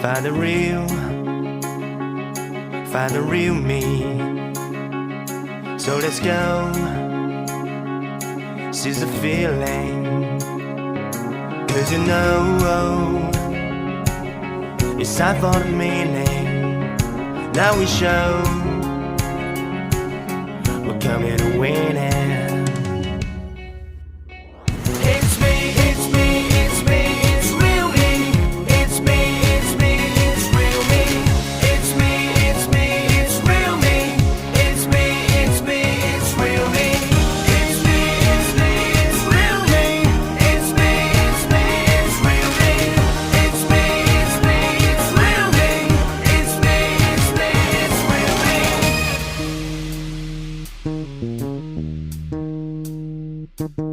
Find the real me. So let's go, seize the feeling. 'Cause you know, it's time for the meaning. Now we show we're coming to win it. Thank you.